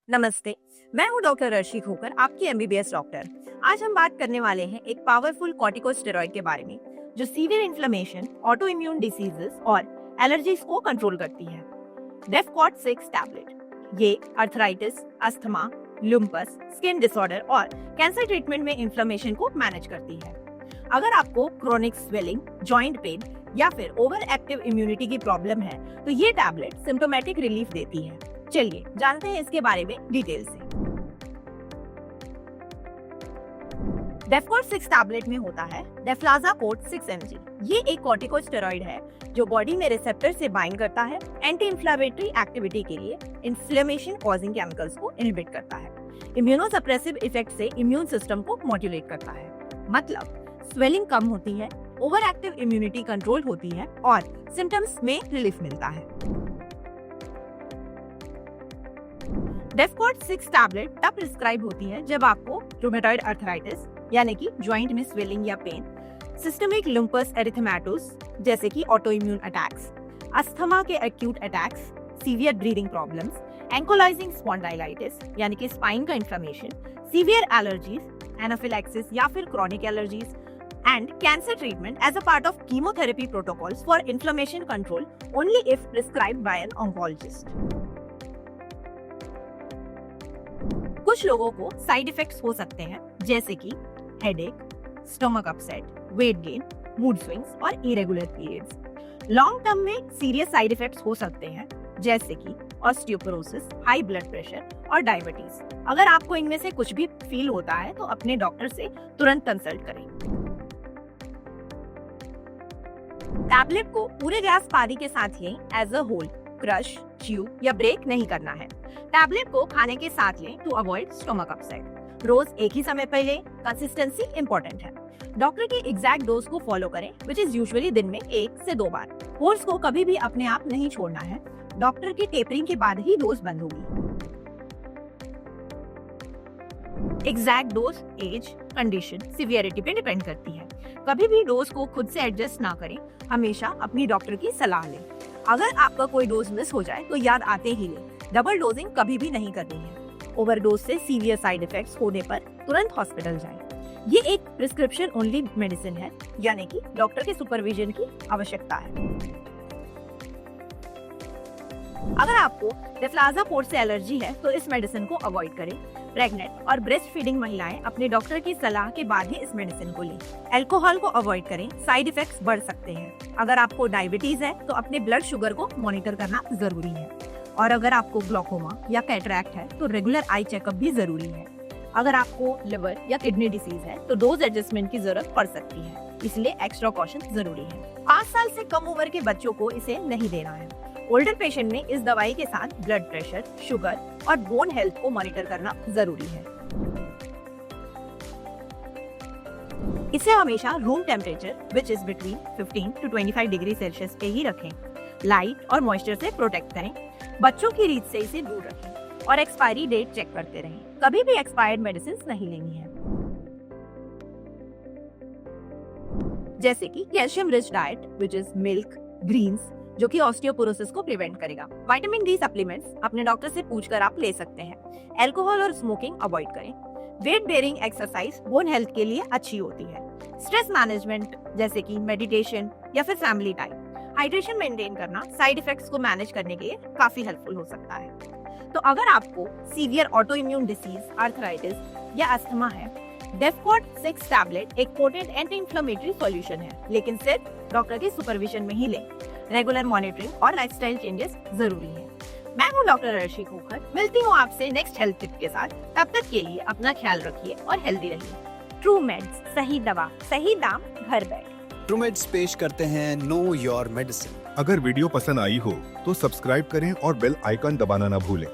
नमस्ते, मैं हूं डॉक्टर अर्शी खोकर, आपकी एमबीबीएस डॉक्टर। आज हम बात करने वाले हैं एक पावरफुल कॉर्टिकोस्टेरॉइड के बारे में जो severe inflammation, auto immune diseases और एलर्जीज को कंट्रोल करती है। डेफकॉर्ड 6 टैबलेट ये अर्थराइटिस, अस्थमा, लुम्पस, स्किन डिसऑर्डर और कैंसर ट्रीटमेंट में इन्फ्लेमेशन को मैनेज करती है। अगर आपको क्रोनिक स्वेलिंग, जॉइंट पेन या फिर ओवर एक्टिव इम्यूनिटी की प्रॉब्लम है तो ये टैबलेट सिम्टोमेटिक रिलीफ देती है। चलिए जानते हैं इसके बारे में डिटेल से। डेफकॉर्ड 6 टैबलेट में होता है डेफ्लाज़ाकोट 6 mg। ये एक कॉर्टिकोस्टेरॉइड है जो बॉडी में रिसेप्टर से बाइंड करता है, एंटी इंफ्लेमेटरी एक्टिविटी के लिए इन्फ्लेमेशन कॉजिंग केमिकल्स को इनहिबिट करता है, इम्यूनोसप्रेसिव इफेक्ट से इम्यून सिस्टम को मॉड्यूलेट करता है। मतलब स्वेलिंग कम होती है, ओवर एक्टिव इम्यूनिटी कंट्रोल होती है और सिम्टम्स में रिलीफ मिलता है। डेफकॉर्ड 6 टैबलेट तब प्रिस्क्राइब होती है जब आपको रूमेटॉइड अर्थराइटिस यानी कि जॉइंट में स्वेलिंग या पेन, सिस्टमिक लुम्पस एरिथेमेटोस जैसे कि ऑटो इम्यून अटैक्स, अस्थमा के acute attacks, severe breathing problems, ankylosing spondylitis यानी कि स्पाइन का इन्फ्लेमेशन, सीवियर एलर्जीज, एनाफिलैक्सिस या फिर chronic allergies and cancer treatment as a part of chemotherapy protocols for inflammation control only if prescribed by an oncologist. कुछ लोगों को side effects हो सकते हैं जैसे कि headache, stomach upset, weight gain, mood swings और इरेगुलर पीरियड्स। लॉन्ग टर्म में सीरियस साइड इफेक्ट्स हो सकते हैं जैसे कि ऑस्टियोपोरोसिस, हाई ब्लड प्रेशर और डायबिटीज। अगर आपको इनमें से कुछ भी फील होता है तो अपने डॉक्टर से तुरंत कंसल्ट करें। टैबलेट को पूरे गैस पानी के साथ लें as a whole, crush, chew या ब्रेक नहीं करना है। टैबलेट को खाने के साथ लें टू अवॉइड स्टमक अपसेट। रोज एक ही समय पर लें, कंसिस्टेंसी इंपॉर्टेंट है। डॉक्टर की एग्जैक्ट डोज को फॉलो करें विच इज यूजुअली दिन में 1 से 2 बार। कोर्स को कभी भी अपने आप नहीं छोड़ना है, डॉक्टर की टेपरिंग के बाद ही डोज बंद होगी। Exact dose age, condition, severity पे डिपेंड करती है। कभी भी डोज को खुद से एडजस्ट ना करें, हमेशा अपनी डॉक्टर की सलाह लें। अगर आपका कोई डोज मिस हो जाए तो याद आते ही लें। डबल डोजिंग कभी भी नहीं करनी है। ओवरडोज से सीवियर साइड इफेक्ट्स होने पर तुरंत हॉस्पिटल जाएं। ये एक प्रिस्क्रिप्शन ओनली मेडिसिन है यानी कि डॉक्टर के सुपरविजन की आवश्यकता है। अगर आपको डेफ्लाज़ाकोट से एलर्जी है तो इस मेडिसिन को अवॉइड करें। प्रेग्नेंट और ब्रेस्ट फीडिंग महिलाएं अपने डॉक्टर की सलाह के बाद ही इस मेडिसिन को लें। अल्कोहल को अवॉइड करें, साइड इफेक्ट्स बढ़ सकते हैं। अगर आपको डायबिटीज है तो अपने ब्लड शुगर को मॉनिटर करना जरूरी है। और अगर आपको ग्लोकोमा या कैटरैक्ट है तो रेगुलर आई चेकअप भी जरूरी है। अगर आपको लिवर या किडनी डिसीज है तो डोज एडजस्टमेंट की जरूरत पड़ सकती है, इसलिए एक्स्ट्रा कॉशन जरूरी है। 5 साल से कम उम्र के बच्चों को इसे नहीं देना है। ओल्डर पेशेंट में इस दवाई के साथ ब्लड प्रेशर, शुगर और बोन हेल्थ को मॉनिटर करना जरूरी है। इसे हमेशा room temperature which is between 15 to 25 degree Celsius पे ही रखें। लाइट और मॉइस्चर से प्रोटेक्ट करें। बच्चों की रीत से इसे दूर रखें और एक्सपायरी डेट चेक करते रहें। कभी भी एक्सपायर्ड मेडिसिन नहीं लेनी है। जैसे कि calcium rich diet which is milk, greens जो कि ऑस्टियोपोरोसिस को प्रिवेंट करेगा। विटामिन डी सप्लीमेंट्स अपने डॉक्टर से पूछकर आप ले सकते हैं। अल्कोहल और स्मोकिंग अवॉइड करें। Weight bearing exercise bone health के लिए अच्छी होती है। स्ट्रेस मैनेजमेंट जैसे कि मेडिटेशन या फिर फैमिली टाइम। हाइड्रेशन मेंटेन करना साइड इफेक्ट्स को मैनेज करने के लिए काफी हेल्पफुल हो सकता है। तो अगर आपको severe auto immune disease, arthritis या अस्थमा है, डेफकॉर्ड 6 टैबलेट एक पोटेंट एंटी इंफ्लेमेटरी सॉल्यूशन है, लेकिन सिर्फ डॉक्टर के सुपरविजन में ही लें। रेगुलर मॉनिटरिंग और लाइफस्टाइल चेंजेस जरूरी है। मैं हूँ डॉक्टर अर्शी खोकर, मिलती हूँ आपसे नेक्स्ट हेल्थ टिप के साथ। तब तक के लिए अपना ख्याल रखिए और हेल्दी रहिए। ट्रूमेड्स, सही दवा सही दाम, घर बैठ। ट्रूमेड्स पेश करते हैं नो योर मेडिसिन। अगर वीडियो पसंद आई हो तो सब्सक्राइब करें और बेल आइकन दबाना ना भूलें।